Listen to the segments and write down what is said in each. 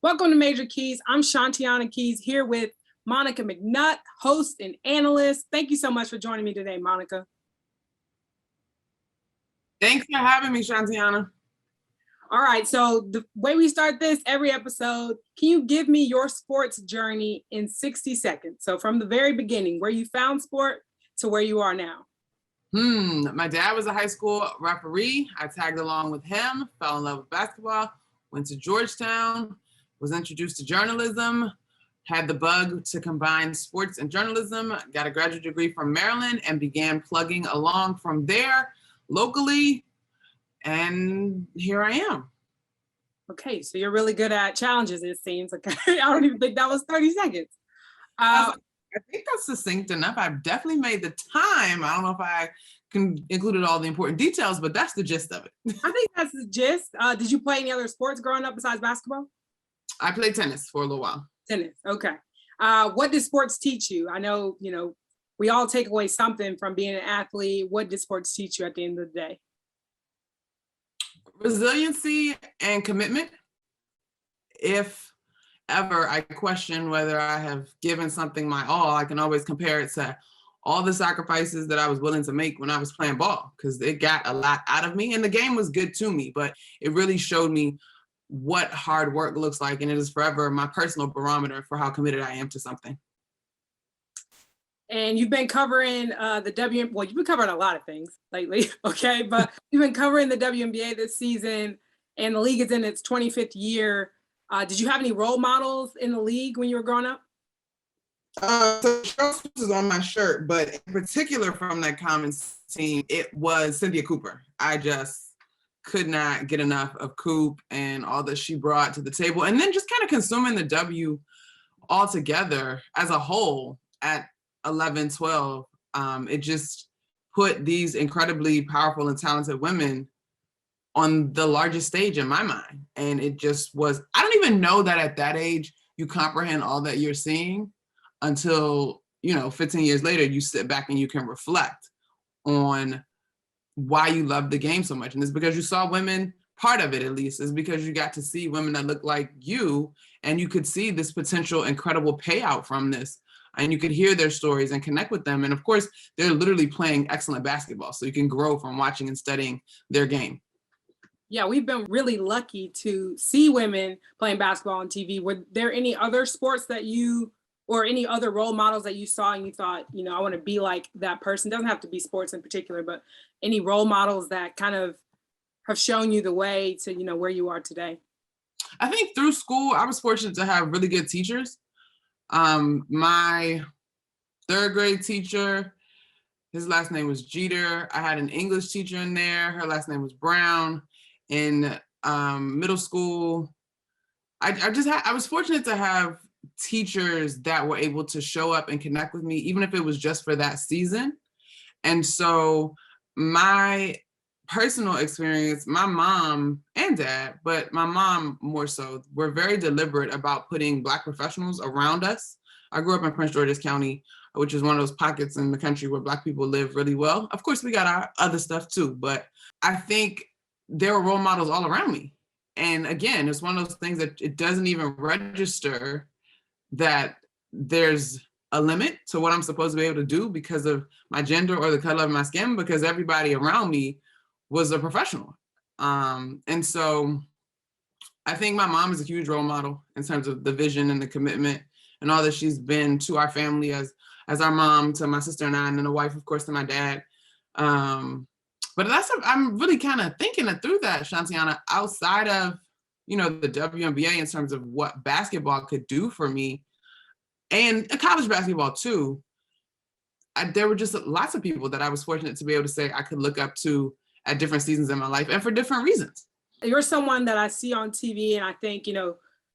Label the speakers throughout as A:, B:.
A: Welcome to Major Keys. I'm Shantiana Keys here with Monica McNutt, host and analyst. Thank you so much for joining me today, Monica.
B: Thanks for having me, Shantiana.
A: All right, so the way we start this every episode, can you give me your sports journey in 60 seconds? So from the very beginning, where you found sport to where you are now.
B: My dad was a high school referee. I tagged along with him, fell in love with basketball, went to Georgetown, was introduced to journalism, had the bug to combine sports and journalism, got a graduate degree from Maryland, and began plugging along from there locally. And here I am.
A: Okay, so you're really good at challenges, it seems. Okay, I don't even think that was 30 seconds.
B: I think that's succinct enough. I've definitely made the time. I don't know if I included all the important details, but that's the gist of it.
A: I think that's the gist. Did you play any other sports growing up besides basketball?
B: I played tennis for a little while.
A: Tennis, okay. What did sports teach you? I know, we all take away something from being an athlete. What did sports teach you at the end of the day?
B: Resiliency and commitment. If ever I question whether I have given something my all, I can always compare it to all the sacrifices that I was willing to make when I was playing ball, because it got a lot out of me and the game was good to me, but it really showed me what hard work looks like, and it is forever my personal barometer for how committed I am to something.
A: And you've been covering you've been covering a lot of things lately, okay? But you've been covering the WNBA this season, and the league is in its 25th year. Did you have any role models in the league when you were growing up?
B: So Charles is on my shirt, but in particular from that Commons team, it was Cynthia Cooper. I just could not get enough of Coop and all that she brought to the table. And then just kind of consuming the W altogether as a whole at 11, 12. It just put these incredibly powerful and talented women on the largest stage in my mind. And it just was, I don't even know that at that age, you comprehend all that you're seeing until, 15 years later, you sit back and you can reflect on why you love the game so much. And it's because you saw women, part of it at least, is because you got to see women that look like you, and you could see this potential incredible payout from this. And you could hear their stories and connect with them. And of course, they're literally playing excellent basketball. So you can grow from watching and studying their game.
A: Yeah, we've been really lucky to see women playing basketball on TV. Were there any other sports that or any other role models that you saw and you thought, I want to be like that person? Doesn't have to be sports in particular, but any role models that kind of have shown you the way to, where you are today?
B: I think through school, I was fortunate to have really good teachers. My third grade teacher, his last name was Jeter. I had an English teacher in there. Her last name was Brown. In middle school, I was fortunate to have teachers that were able to show up and connect with me, even if it was just for that season. And so my personal experience, my mom and dad, but my mom more so, were very deliberate about putting Black professionals around us. I grew up in Prince George's County, which is one of those pockets in the country where Black people live really well. Of course, we got our other stuff too, but I think there were role models all around me. And again, it's one of those things that it doesn't even register that there's a limit to what I'm supposed to be able to do because of my gender or the color of my skin, because everybody around me was a professional. And so I think my mom is a huge role model in terms of the vision and the commitment and all that she's been to our family as our mom, to my sister and I, and then a wife, of course, to my dad. But I'm really kind of thinking it through that, Shantiana, outside of, the WNBA in terms of what basketball could do for me, and college basketball too. There were just lots of people that I was fortunate to be able to say I could look up to at different seasons in my life and for different reasons.
A: You're someone that I see on TV, and I think,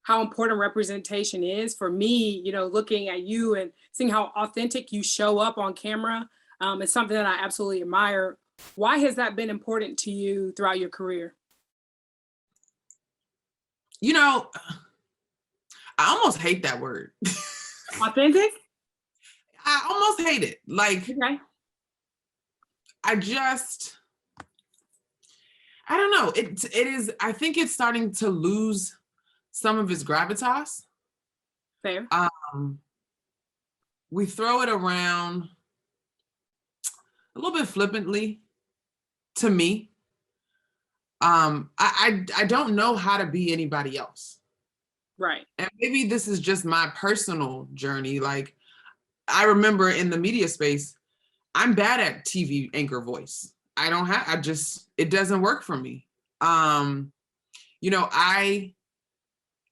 A: how important representation is. For me, looking at you and seeing how authentic you show up on camera, is something that I absolutely admire. Why has that been important to you throughout your career?
B: I almost hate that word.
A: Authentic?
B: I almost hate it.
A: Okay.
B: I don't know. It is, I think it's starting to lose some of its gravitas.
A: Fair.
B: We throw it around a little bit flippantly to me. I don't know how to be anybody else.
A: Right.
B: And maybe this is just my personal journey. Like, I remember in the media space, I'm bad at TV anchor voice. It doesn't work for me. I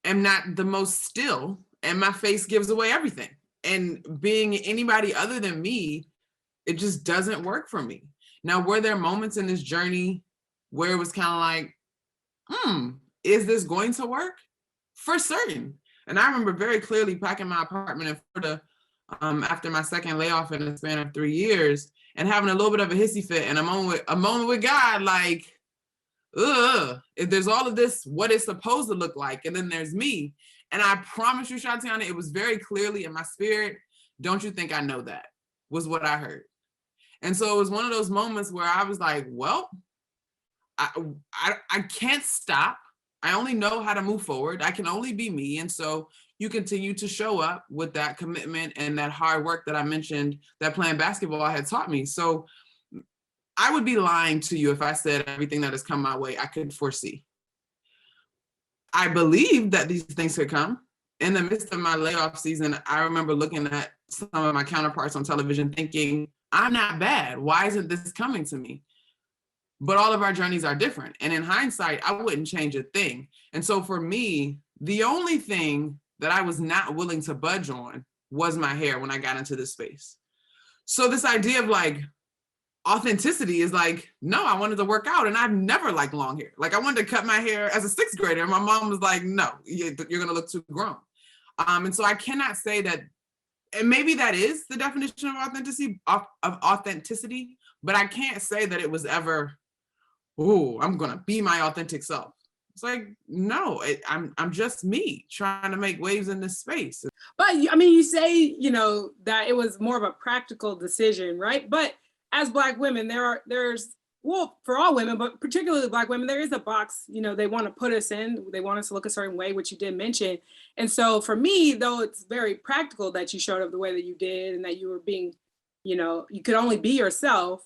B: am not the most still, and my face gives away everything. And being anybody other than me, it just doesn't work for me. Now, were there moments in this journey where it was kind of like, is this going to work? For certain. And I remember very clearly packing my apartment in Florida after my second layoff in the span of 3 years and having a little bit of a hissy fit and a moment with God, like, if there's all of this, what it's supposed to look like, and then there's me. And I promise you, Shatiana, it was very clearly in my spirit, don't you think I know that, was what I heard. And so it was one of those moments where I was like, well, I can't stop. I only know how to move forward. I can only be me. And so you continue to show up with that commitment and that hard work that I mentioned that playing basketball had taught me. So I would be lying to you if I said everything that has come my way I could foresee. I believe that these things could come. In the midst of my layoff season, I remember looking at some of my counterparts on television thinking, I'm not bad. Why isn't this coming to me? But all of our journeys are different. And in hindsight, I wouldn't change a thing. And so for me, the only thing that I was not willing to budge on was my hair when I got into this space. So this idea of like authenticity is like, no, I wanted to work out and I've never liked long hair. Like I wanted to cut my hair as a 6th grader. And my mom was like, no, you're going to look too grown. And so I cannot say that, and maybe that is the definition of authenticity, but I can't say that it was ever, I'm going to be my authentic self. It's like, no, I'm just me trying to make waves in this space.
A: But I mean, you say, that it was more of a practical decision, right? But as Black women, there's for all women, but particularly Black women, there is a box, they want to put us in. They want us to look a certain way, which you did mention. And so for me, though, it's very practical that you showed up the way that you did and that you were being, you could only be yourself.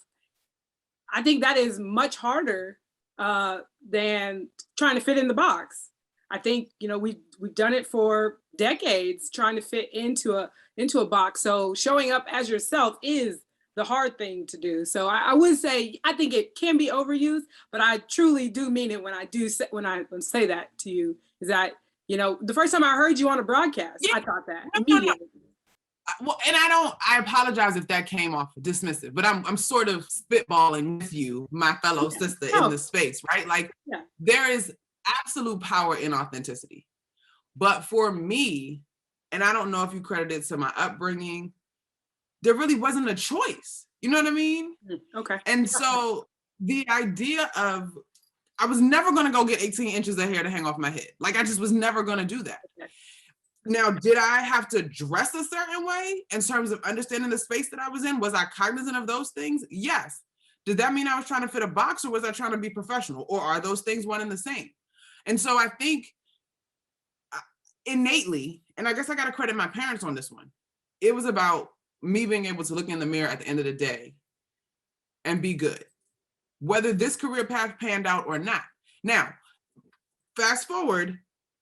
A: I think that is much harder than trying to fit in the box. I think, we've done it for decades trying to fit into a box. So showing up as yourself is the hard thing to do. So I would say, I think it can be overused, but I truly do mean it when I say that to you, is that, the first time I heard you on a broadcast, I thought that immediately.
B: Well, and I apologize if that came off dismissive, but I'm sort of spitballing with you, my fellow sister in the space, right? Like there is absolute power in authenticity. But for me, and I don't know if you credit it to my upbringing, there really wasn't a choice. You know what I mean?
A: Okay.
B: And so the idea of, I was never going to go get 18 inches of hair to hang off my head. Like I just was never going to do that. Okay. Now, did I have to dress a certain way in terms of understanding the space that I was in? Was I cognizant of those things? Yes. Did that mean I was trying to fit a box, or was I trying to be professional? Or are those things one and the same? And so I think innately, and I guess I got to credit my parents on this one, it was about me being able to look in the mirror at the end of the day and be good, whether this career path panned out or not. Now, fast forward,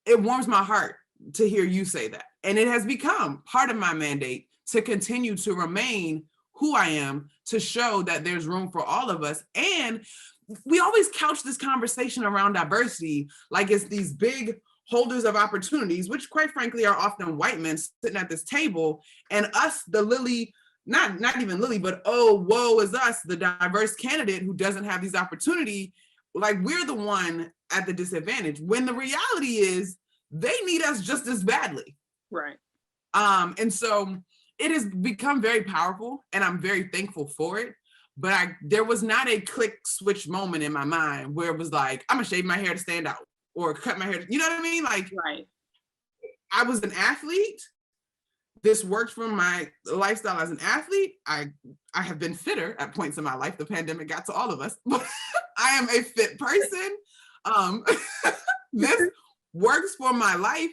B: it warms my heart to hear you say that. And it has become part of my mandate to continue to remain who I am, to show that there's room for all of us. And we always couch this conversation around diversity like it's these big holders of opportunities, which quite frankly are often white men sitting at this table, and us, the lily, not even lily, but oh, woe is us, the diverse candidate who doesn't have these opportunities, like we're the one at the disadvantage, when the reality is they need us just as badly.
A: Right.
B: And so it has become very powerful, and I'm very thankful for it. But there was not a click switch moment in my mind where it was like, I'm gonna shave my hair to stand out or cut my hair. You know what I mean? Like,
A: right.
B: I was an athlete. This worked for my lifestyle as an athlete. I have been fitter at points in my life. The pandemic got to all of us, but I am a fit person. This works for my life.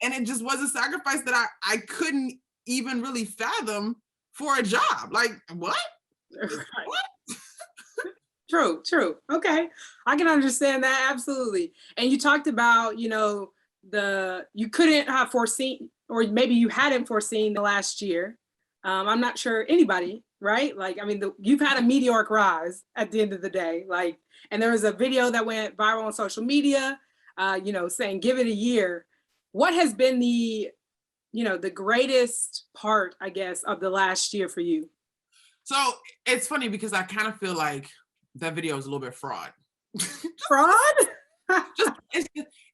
B: And it just was a sacrifice that I couldn't even really fathom for a job. Like, what? What?
A: True. Okay. I can understand that. Absolutely. And you talked about, you couldn't have foreseen, or maybe you hadn't foreseen the last year. I'm not sure anybody, right? Like, I mean, you've had a meteoric rise at the end of the day. Like, and there was a video that went viral on social media, saying, give it a year. What has been the greatest part, I guess, of the last year for you?
B: So it's funny because I kind of feel like that video is a little bit fraud.
A: Fraud?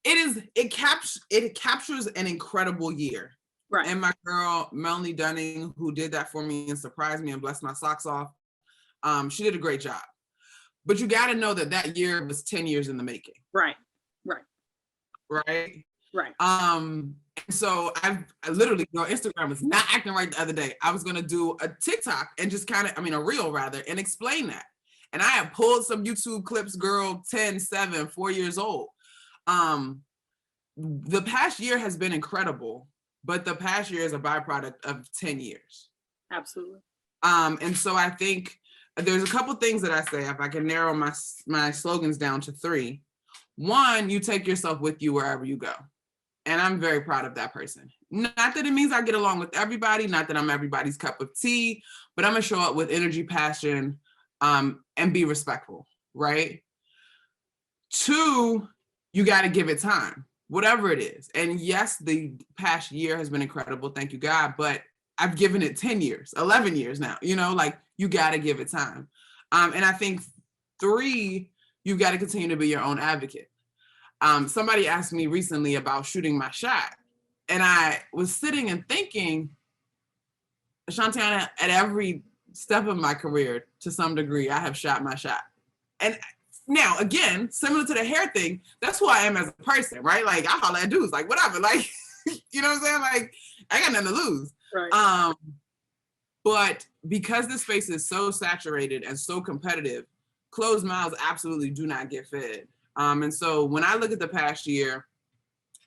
B: It captures an incredible year.
A: Right.
B: And my girl, Melanie Dunning, who did that for me and surprised me and blessed my socks off, she did a great job. But you got to know that year was 10 years in the making.
A: Right.
B: So I literally, Instagram was not acting right the other day. I was going to do a TikTok and just a reel rather, and explain that. And I had pulled some YouTube clips, girl, 10, 7, 4 years old. The past year has been incredible, but the past year is a byproduct of 10 years.
A: Absolutely.
B: And so I think there's a couple things that I say, if I can narrow my slogans down to 3. 1, you take yourself with you wherever you go. And I'm very proud of that person. Not that it means I get along with everybody, not that I'm everybody's cup of tea, but I'm gonna show up with energy, passion, and be respectful, right? 2, you gotta give it time, whatever it is. And yes, the past year has been incredible, thank you God, but I've given it 10 years, 11 years now, you gotta give it time. And I think 3, you've gotta continue to be your own advocate. Somebody asked me recently about shooting my shot. And I was sitting and thinking, Shantiana, at every step of my career, to some degree, I have shot my shot. And now, again, similar to the hair thing, that's who I am as a person, right? Like, I holler at dudes, like, whatever, like, you know what I'm saying? Like, I got nothing to lose.
A: Right.
B: But because this space is so saturated and so competitive, closed mouths absolutely do not get fed. And so when I look at the past year,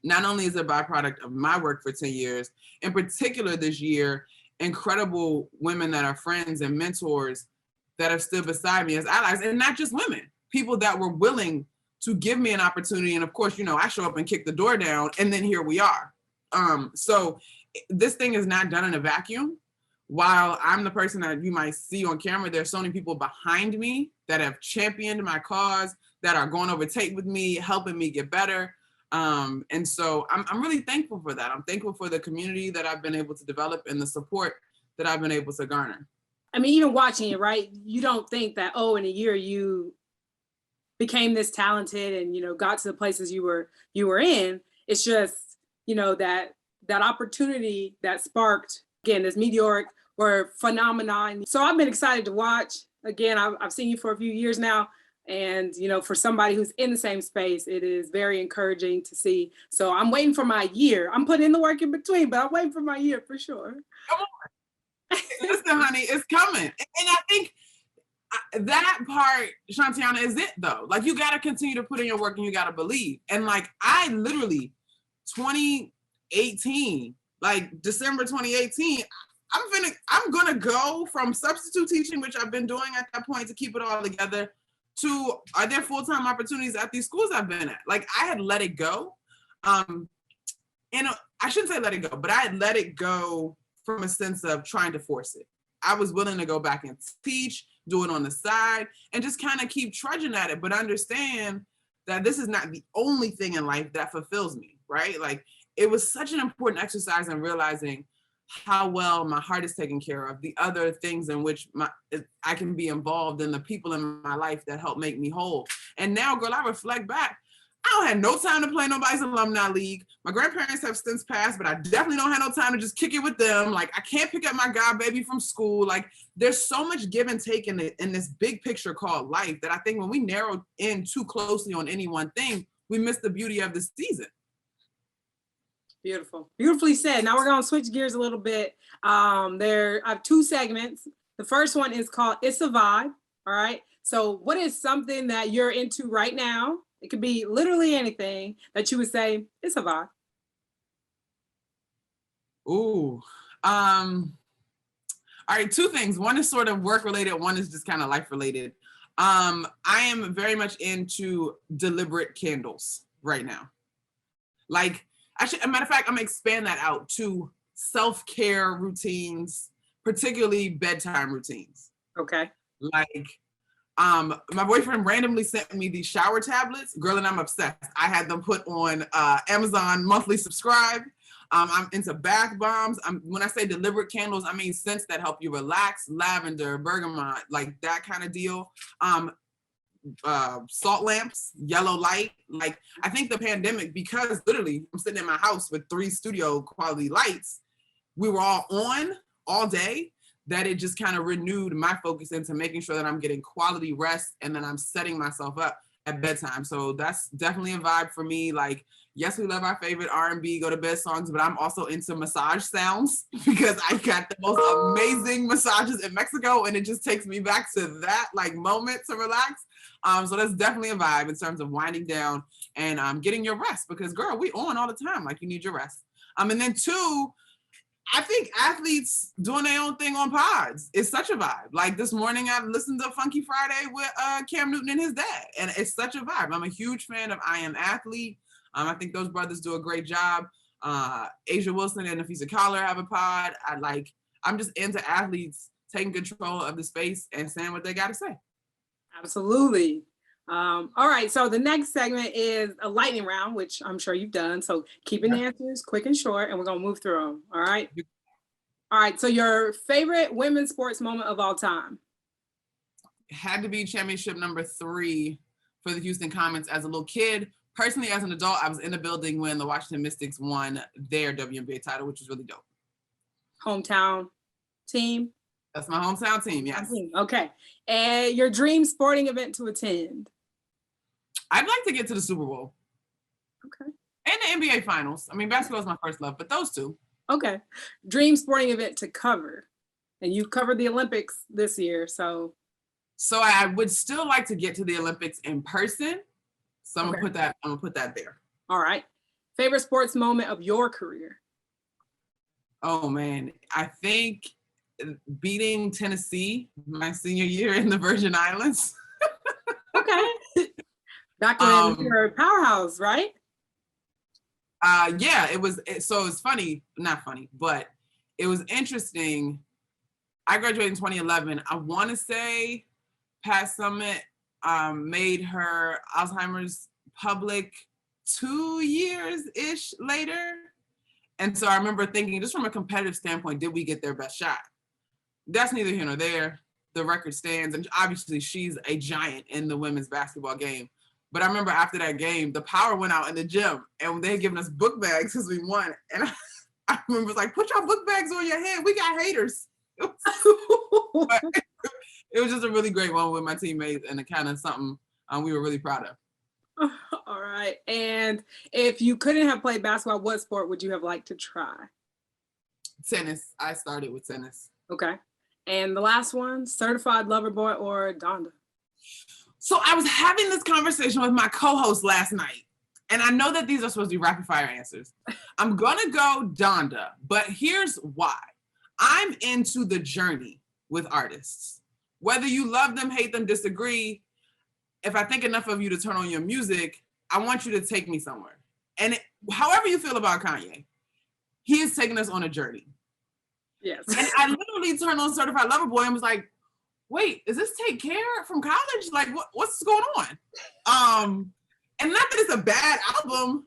B: not only is it a byproduct of my work for 10 years, in particular this year, incredible women that are friends and mentors that have stood beside me as allies, and not just women, people that were willing to give me an opportunity. And of course, I show up and kick the door down, and then here we are. So this thing is not done in a vacuum. While I'm the person that you might see on camera, there's so many people behind me that have championed my cause, that are going over tape with me, helping me get better. And so I'm really thankful for that. I'm thankful for the community that I've been able to develop and the support that I've been able to garner.
A: I mean, even watching it, right? You don't think that, in a year you became this talented and, got to the places you were in. It's just, that opportunity that sparked, again, this meteoric or phenomenon. So I've been excited to watch. Again, I've seen you for a few years now. And, for somebody who's in the same space, it is very encouraging to see. So I'm waiting for my year. I'm putting in the work in between, but I'm waiting for my year for sure.
B: Come on. Listen, honey, it's coming. And I think that part, Shantiana, is it though. Like, you got to continue to put in your work and you got to believe. And like, I literally, 2018, like December 2018, I'm going to go from substitute teaching, which I've been doing at that point to keep it all together, to are there full-time opportunities at these schools I've been at? Like, I had let it go. And I shouldn't say let it go, but I had let it go from a sense of trying to force it. I was willing to go back and teach, do it on the side, and just kind of keep trudging at it, but understand that this is not the only thing in life that fulfills me, right? Like, it was such an important exercise in realizing how well my heart is taken care of, the other things in which I can be involved in, the people in my life that help make me whole. And now, girl, I reflect back, I don't have no time to play nobody's alumni league. My grandparents have since passed, but I definitely don't have no time to just kick it with them. Like, I can't pick up my godbaby from school. Like, there's so much give and take in this big picture called life that I think when we narrow in too closely on any one thing, we miss the beauty of the season.
A: Beautiful. Beautifully said. Now we're going to switch gears a little bit. I have 2 segments. The first one is called It's a Vibe. All right. So what is something that you're into right now It could be literally anything that you would say, it's a vibe.
B: Ooh. All right, two things. One is sort of work related, one is just kind of life related. I am very much into deliberate candles right now. Like, actually, as a matter of fact, I'm gonna expand that out to self-care routines, particularly bedtime routines.
A: Okay.
B: Like, my boyfriend randomly sent me these shower tablets. Girl, and I'm obsessed. I had them put on Amazon monthly subscribe. I'm into bath bombs. When I say deliberate candles, I mean scents that help you relax, lavender, bergamot, like that kind of deal. Salt lamps, yellow light. Like, I think the pandemic, because literally I'm sitting in my house with 3 studio quality lights, we were all on all day, that it just kind of renewed my focus into making sure that I'm getting quality rest and then I'm setting myself up at bedtime. So that's definitely a vibe for me. Like, yes, we love our favorite R&B go to bed songs, but I'm also into massage sounds because I got the most amazing massages in Mexico, and it just takes me back to that like moment to relax. So that's definitely a vibe in terms of winding down and getting your rest, because girl, we on all the time. Like, you need your rest. And then 2, I think athletes doing their own thing on pods is such a vibe. Like, this morning I listened to Funky Friday with Cam Newton and his dad, and it's such a vibe. I'm a huge fan of I Am Athlete. I think those brothers do a great job. Asia Wilson and Nafisa Collar have a pod. I'm just into athletes taking control of the space and saying what they got to say.
A: Absolutely. All right, so the next segment is a lightning round, which I'm sure you've done. So keeping the answers quick and short, and we're gonna move through them. All right. All right. So your favorite women's sports moment of all time?
B: It had to be championship number 3 for the Houston Comets as a little kid. Personally, as an adult, I was in the building when the Washington Mystics won their WNBA title, which was really dope.
A: Hometown team?
B: That's my hometown team, yes.
A: Okay. And your dream sporting event to attend?
B: I'd like to get to the Super Bowl.
A: Okay.
B: And the NBA Finals. I mean, basketball is my first love, but those 2.
A: Okay. Dream sporting event to cover. And you've covered the Olympics this year, so.
B: So I would still like to get to the Olympics in person. So I'm gonna put that there.
A: All right. Favorite sports moment of your career?
B: Oh man, I think beating Tennessee my senior year in the Virgin Islands.
A: Okay. Back when you were a powerhouse, right?
B: Yeah, it was funny, not funny, but it was interesting. I graduated in 2011. I want to say Pat Summitt made her Alzheimer's public 2 years-ish later. And so I remember thinking, just from a competitive standpoint, did we get their best shot? That's neither here nor there. The record stands, and obviously she's a giant in the women's basketball game. But I remember after that game, the power went out in the gym, and they had given us book bags because we won. And I remember like, put your book bags on your head. We got haters. It was just a really great one with my teammates, and it kind of something we were really proud of.
A: All right. And if you couldn't have played basketball, what sport would you have liked to try?
B: Tennis. I started with tennis.
A: Okay. And the last one, certified lover boy or Donda?
B: So I was having this conversation with my co-host last night, and I know that these are supposed to be rapid fire answers. I'm gonna go Donda, but here's why. I'm into the journey with artists. Whether you love them, hate them, disagree, if I think enough of you to turn on your music, I want you to take me somewhere. And however you feel about Kanye, he is taking us on a journey.
A: Yes.
B: And I literally turned on Certified Lover Boy and was like, wait, is this Take Care from college? Like, what's going on? And not that it's a bad album,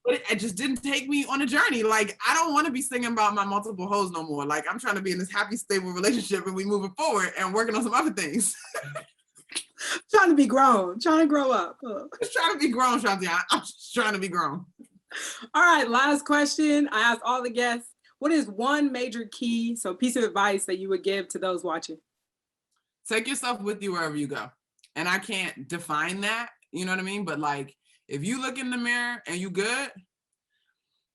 B: but it just didn't take me on a journey. Like, I don't want to be singing about my multiple hoes no more. Like, I'm trying to be in this happy, stable relationship and we moving forward and working on some other things.
A: Trying to be grown, trying to grow up.
B: Just trying to be grown, Shanti. I'm just trying to be grown.
A: All right, last question. I asked all the guests, what is one major key, so piece of advice that you would give to those watching?
B: Take yourself with you wherever you go. And I can't define that, you know what I mean? But like, if you look in the mirror and you good,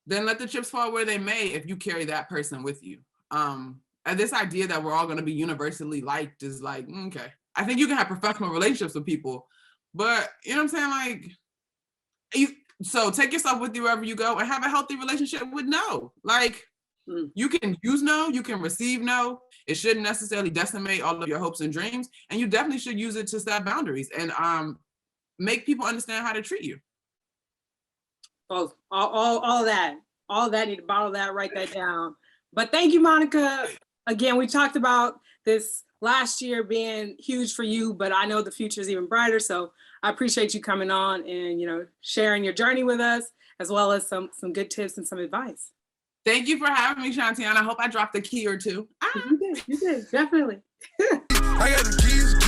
B: then let the chips fall where they may if you carry that person with you. And this idea that we're all going to be universally liked is like, okay. I think you can have professional relationships with people, but you know what I'm saying? Like, So take yourself with you wherever you go and have a healthy relationship with no. Like, you can use no, you can receive no. It shouldn't necessarily decimate all of your hopes and dreams. And you definitely should use it to set boundaries and make people understand how to treat you.
A: Oh, all that. All that, need to bottle that, write that down. But thank you, Monica. Again, we talked about this last year being huge for you, but I know the future is even brighter. So I appreciate you coming on and, you know, sharing your journey with us, as well as some good tips and some advice.
B: Thank you for having me, Shantiana. I hope I dropped a key or two.
A: You did, definitely.
C: I got the keys.